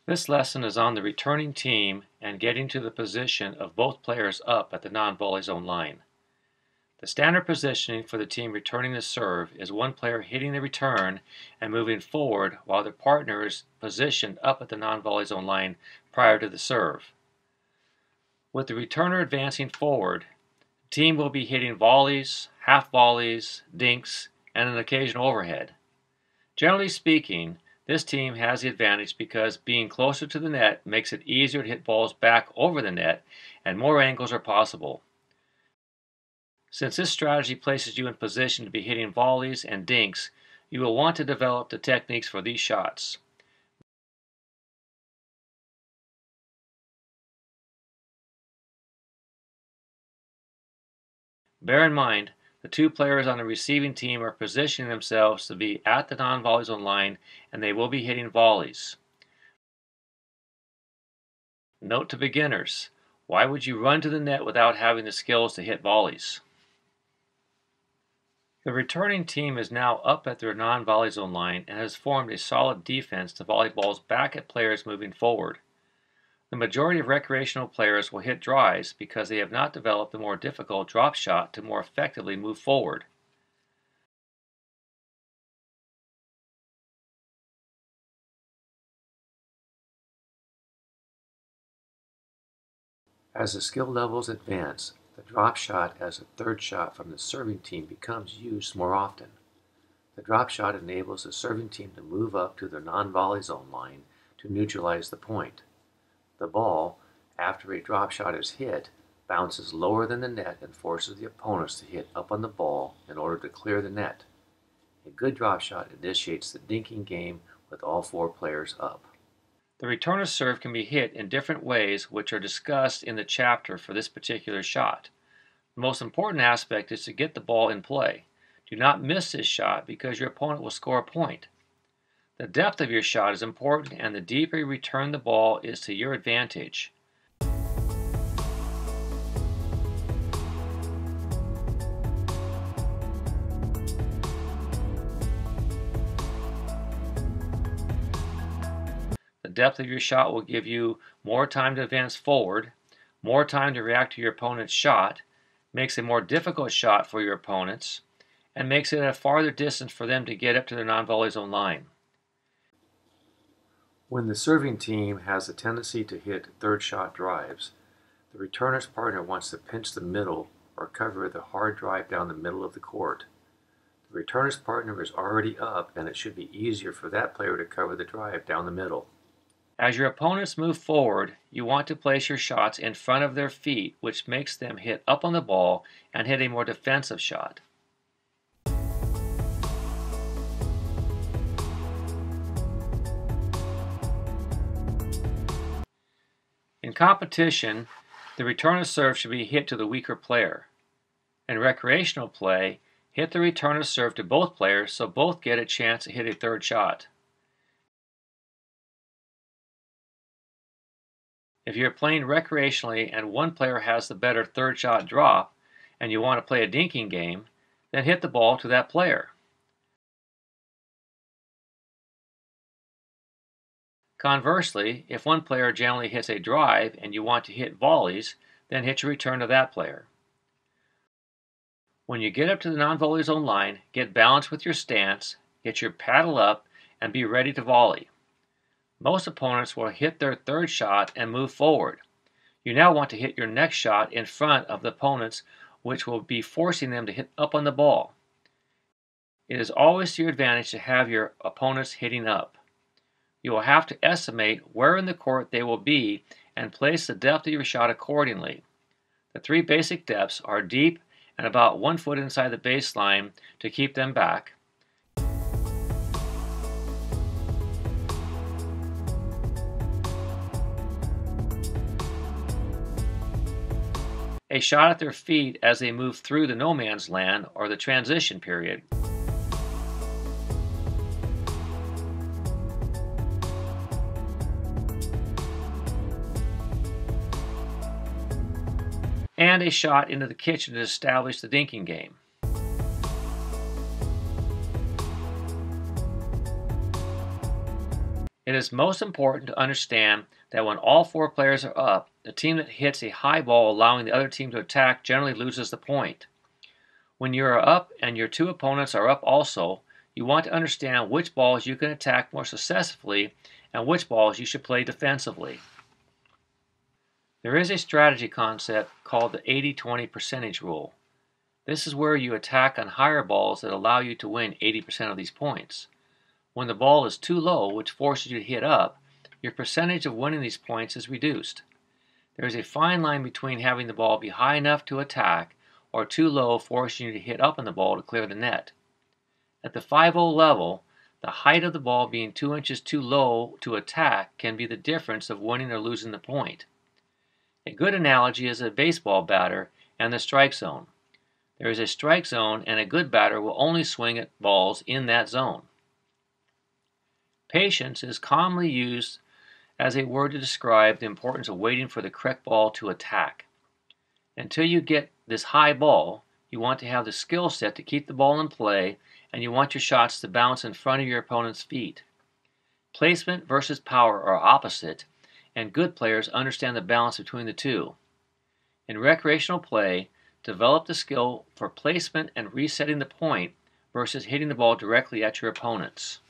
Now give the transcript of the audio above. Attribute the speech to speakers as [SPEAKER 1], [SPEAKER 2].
[SPEAKER 1] This lesson is on the returning team and getting to the position of both players up at the non-volley zone line. The standard positioning for the team returning the serve is one player hitting the return and moving forward while their partner is positioned up at the non-volley zone line prior to the serve. With the returner advancing forward, the team will be hitting volleys, half volleys, dinks, and an occasional overhead. Generally speaking, this team has the advantage because being closer to the net makes it easier to hit balls back over the net and more angles are possible. Since this strategy places you in position to be hitting volleys and dinks, you will want to develop the techniques for these shots. Bear in mind, the two players on the receiving team are positioning themselves to be at the non-volley zone line and they will be hitting volleys. Note to beginners, why would you run to the net without having the skills to hit volleys? The returning team is now up at their non-volley zone line and has formed a solid defense to volley balls back at players moving forward. The majority of recreational players will hit drives because they have not developed the more difficult drop shot to more effectively move forward. As the skill levels advance, the drop shot as a third shot from the serving team becomes used more often. The drop shot enables the serving team to move up to their non-volley zone line to neutralize the point. The ball, after a drop shot is hit, bounces lower than the net and forces the opponents to hit up on the ball in order to clear the net. A good drop shot initiates the dinking game with all four players up. The returner's serve can be hit in different ways which are discussed in the chapter for this particular shot. The most important aspect is to get the ball in play. Do not miss this shot because your opponent will score a point. The depth of your shot is important and the deeper you return the ball is to your advantage. The depth of your shot will give you more time to advance forward, more time to react to your opponent's shot, makes a more difficult shot for your opponents, and makes it a farther distance for them to get up to their non-volley zone line. When the serving team has a tendency to hit third shot drives, the returner's partner wants to pinch the middle or cover the hard drive down the middle of the court. The returner's partner is already up and it should be easier for that player to cover the drive down the middle. As your opponents move forward, you want to place your shots in front of their feet, which makes them hit up on the ball and hit a more defensive shot. In competition, the returner's serve should be hit to the weaker player. In recreational play, hit the returner's serve to both players so both get a chance to hit a third shot. If you're playing recreationally and one player has the better third shot drop and you want to play a dinking game, then hit the ball to that player. Conversely, if one player generally hits a drive and you want to hit volleys, then hit your return to that player. When you get up to the non-volley zone line, get balanced with your stance, get your paddle up, and be ready to volley. Most opponents will hit their third shot and move forward. You now want to hit your next shot in front of the opponents, which will be forcing them to hit up on the ball. It is always to your advantage to have your opponents hitting up. You will have to estimate where in the court they will be and place the depth of your shot accordingly. The three basic depths are deep and about 1 foot inside the baseline to keep them back, a shot at their feet as they move through the no man's land or the transition period, and a shot into the kitchen to establish the dinking game. It is most important to understand that when all four players are up, the team that hits a high ball allowing the other team to attack generally loses the point. When you are up and your two opponents are up also, you want to understand which balls you can attack more successfully and which balls you should play defensively. There is a strategy concept called the 80-20 percentage rule. This is where you attack on higher balls that allow you to win 80% of these points. When the ball is too low, which forces you to hit up, your percentage of winning these points is reduced. There is a fine line between having the ball be high enough to attack or too low, forcing you to hit up on the ball to clear the net. At the 5-0 level, the height of the ball being 2 inches too low to attack can be the difference of winning or losing the point. A good analogy is a baseball batter and the strike zone. There is a strike zone, and a good batter will only swing at balls in that zone. Patience is commonly used as a word to describe the importance of waiting for the correct ball to attack. Until you get this high ball, you want to have the skill set to keep the ball in play, and you want your shots to bounce in front of your opponent's feet. Placement versus power are opposite, and good players understand the balance between the two. In recreational play, develop the skill for placement and resetting the point versus hitting the ball directly at your opponents.